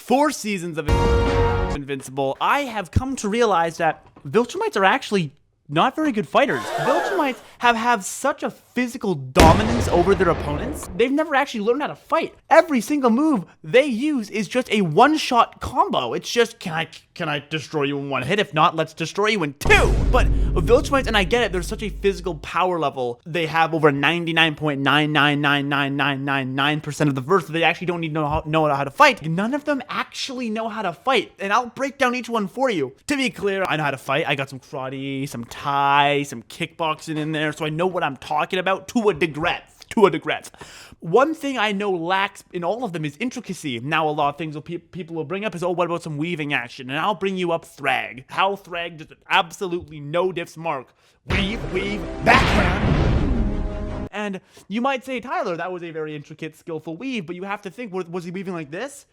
4 seasons of Invincible, I have come to realize that Viltrumites are actually not very good fighters. Viltrumites have such a physical dominance over their opponents. They've never actually learned how to fight. Every single move they use is just a one-shot combo. It's just, can I destroy you in 1 hit? If not, let's destroy you in 2. But Viltrumites, and I get it, there's such a physical power level. They have over 99.9999999% of the verse that they actually don't need to know how to fight. None of them actually know how to fight, and I'll break down each one for you. To be clear, I know how to fight. I got some karate, some Thai, some kickboxing in there, so I know what I'm talking about to a degree. One thing I know lacks in all of them is intricacy. Now, a lot of things people will bring up is, oh, what about some weaving action? And I'll bring you up Thrag. How Thrag does absolutely no diffs mark. Weave, backhand. And you might say, Tyler, that was a very intricate, skillful weave, but you have to think, was he weaving like this?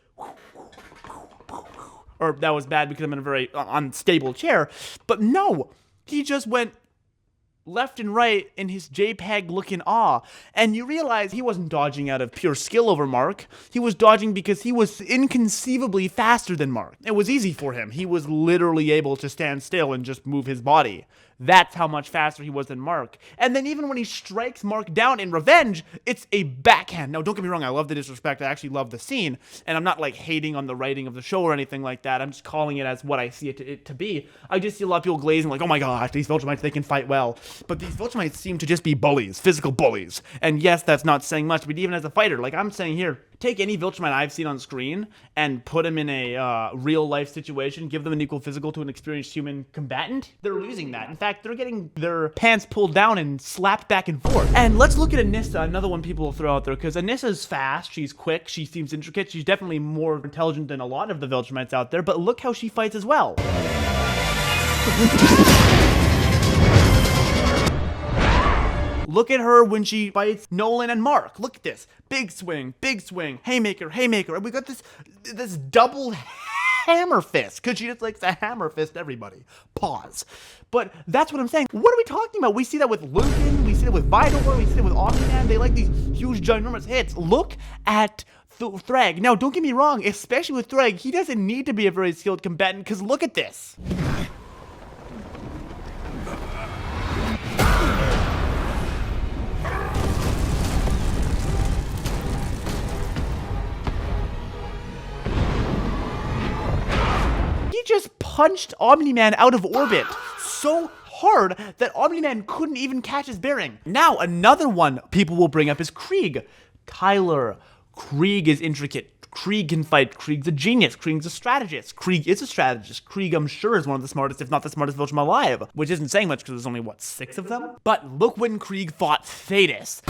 Or that was bad because I'm in a very unstable chair. But no, he just went left and right in his JPEG-looking awe, and you realize he wasn't dodging out of pure skill over Mark. He was dodging because he was inconceivably faster than Mark. It was easy for him. He was literally able to stand still and just move his body. That's how much faster he was than Mark. And then even when he strikes Mark down in revenge, it's a backhand. Now, don't get me wrong, I love the disrespect. I actually love the scene, and I'm not like hating on the writing of the show or anything like that. I'm just calling it as what I see it to be. I just see a lot of people glazing like, oh my gosh, these Viltrumites, they can fight well. But these Viltrumites seem to just be bullies, physical bullies. And yes, that's not saying much, but even as a fighter, like I'm saying here, take any Viltrumite I've seen on screen and put him in a real-life situation, give them an equal physical to an experienced human combatant, they're losing that. In fact, they're getting their pants pulled down and slapped back and forth. And let's look at Anissa, another one people will throw out there, because Anissa's fast, she's quick, she seems intricate, she's definitely more intelligent than a lot of the Viltrumites out there, but look how she fights as well. Look at her when she fights Nolan and Mark. Look at this. Big swing, haymaker. And we got this double hammer fist, because she just likes to hammer fist everybody. Pause. But that's what I'm saying. What are we talking about? We see that with Lucan, we see that with Vidor, we see it with Omni-Man. They like these huge, ginormous hits. Look at Thrag. Now, don't get me wrong, especially with Thrag, he doesn't need to be a very skilled combatant, because look at this. He just punched Omni-Man out of orbit so hard that Omni-Man couldn't even catch his bearing. Now, another one people will bring up is Krieg. Tyler, Krieg is intricate. Krieg can fight. Krieg's a genius. Krieg's a strategist. Krieg is a strategist. Krieg, I'm sure, is one of the smartest, if not the smartest Viltrum alive, which isn't saying much because there's only, what, 6 of them? But look when Krieg fought Thetis.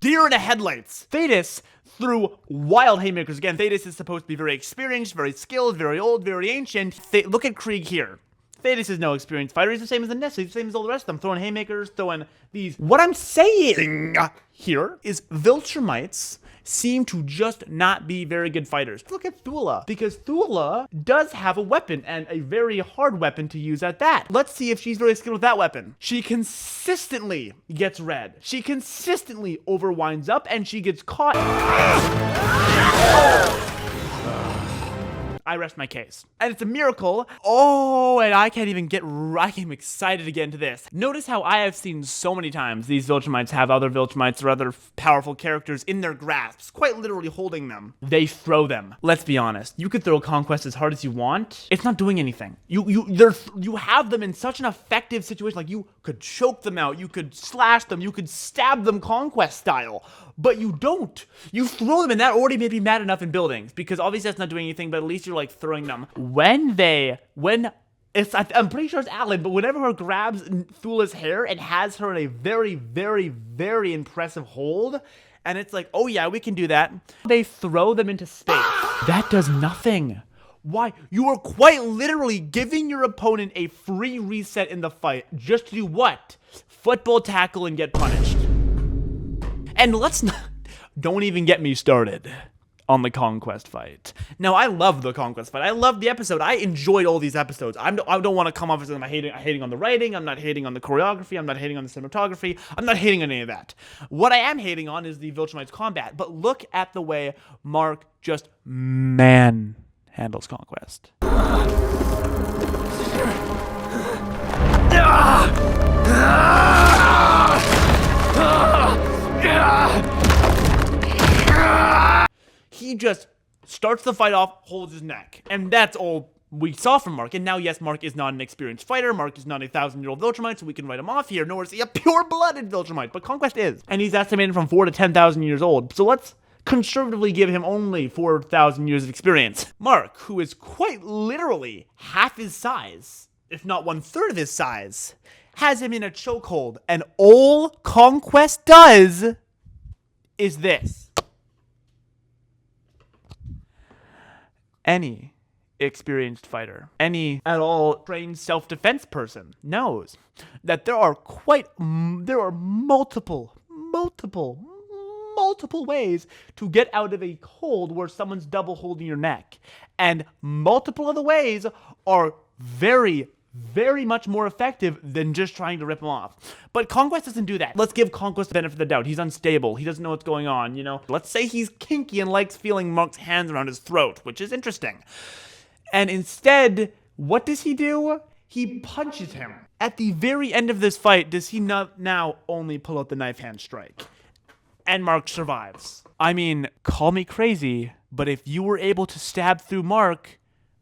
Deer in the headlights. Thetis threw wild haymakers. Again, Thetis is supposed to be very experienced, very skilled, very old, very ancient. Look at Krieg here. Thetis is no experienced fighter. He's the same as Anissa. He's the same as all the rest of them. Throwing haymakers, throwing these. What I'm saying here is Viltrumites seem to just not be very good fighters. Look at Thula, because Thula does have a weapon, and a very hard weapon to use at that. Let's see if she's very skilled with that weapon. She consistently gets red. She consistently overwinds up, and she gets caught. I rest my case. And it's a miracle. Oh, and I can't even I'm excited to get into this. Notice how I have seen so many times these Viltrumites have other Viltrumites or other powerful characters in their grasps, quite literally holding them. They throw them. Let's be honest. You could throw Conquest as hard as you want. It's not doing anything. You have them in such an effective situation. Like, you could choke them out. You could slash them. You could stab them Conquest style. But you don't. You throw them, and that already made me mad enough in buildings, because obviously that's not doing anything, but at least you're like throwing them. I'm pretty sure it's Alan, but whenever her grabs Thula's hair and has her in a very, very, very impressive hold, and it's like, oh yeah, we can do that, they throw them into space. That does nothing. Why? You are quite literally giving your opponent a free reset in the fight just to do what? Football tackle and get punished. And don't even get me started on the Conquest fight. Now, I love the Conquest fight. I love the episode. I enjoyed all these episodes. I don't want to come off as I'm hating on the writing. I'm not hating on the choreography. I'm not hating on the cinematography. I'm not hating on any of that. What I am hating on is the Viltrumites combat. But look at the way Mark just handles Conquest. He just starts the fight off, holds his neck, and that's all we saw from Mark. And now, yes, Mark is not an experienced fighter. Mark is not a 1,000-year-old Viltrumite, so we can write him off here. Nor is he a pure-blooded Viltrumite, but Conquest is. And he's estimated from 4 to 10,000 years old. So let's conservatively give him only 4,000 years of experience. Mark, who is quite literally half his size, if not 1/3 of his size, has him in a chokehold. And all Conquest does is this. Any experienced fighter, any at all trained self-defense person knows that there are multiple ways to get out of a hold where someone's double holding your neck. And multiple of the ways are very much more effective than just trying to rip him off. But Conquest doesn't do that. Let's give Conquest the benefit of the doubt. He's unstable. He doesn't know what's going on, you know? Let's say he's kinky and likes feeling Mark's hands around his throat, which is interesting. And instead, what does he do? He punches him. At the very end of this fight, does he not now only pull out the knife hand strike? And Mark survives. I mean, call me crazy, but if you were able to stab through Mark,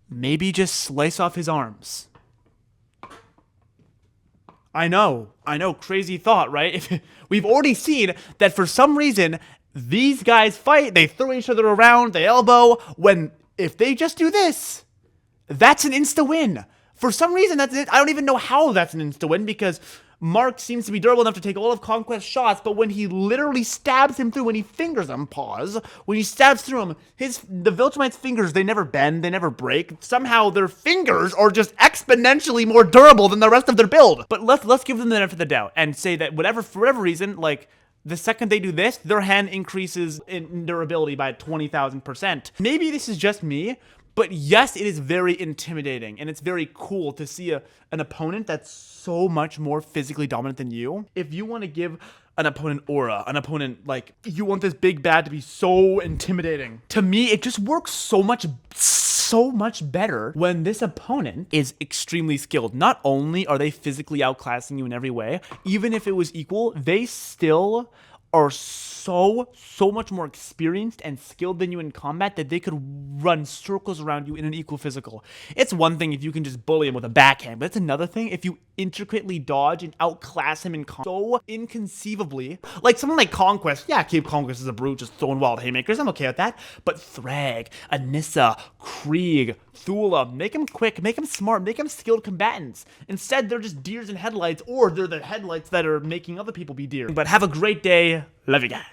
maybe just slice off his arms. I know, crazy thought, right? We've already seen that for some reason, these guys fight, they throw each other around, they elbow, if they just do this, that's an insta-win. For some reason, that's it. I don't even know how that's an insta-win, because Mark seems to be durable enough to take all of Conquest's shots, but when he literally stabs him through, when he fingers him, when he stabs through him, the Viltrumite's fingers, they never bend, they never break. Somehow their fingers are just exponentially more durable than the rest of their build. But let's give them the benefit of the doubt and say that for whatever reason, like, the second they do this, their hand increases in durability by 20,000%. Maybe this is just me, but yes, it is very intimidating, and it's very cool to see an opponent that's so much more physically dominant than you. If you want to give an opponent aura, an opponent, like, you want this big bad to be so intimidating. To me, it just works so much better when this opponent is extremely skilled. Not only are they physically outclassing you in every way, even if it was equal, they still are so much more experienced and skilled than you in combat that they could run circles around you in an equal physical. It's one thing if you can just bully him with a backhand, but it's another thing if you intricately dodge and outclass him in so inconceivably. Like someone like Conquest, yeah, keep Conquest as a brute, just throwing wild haymakers, I'm okay with that. But Thrag, Anissa, Krieg, Thula, make them quick, make them smart, make them skilled combatants. Instead, they're just deers in headlights, or they're the headlights that are making other people be deer. But have a great day. Love you guys.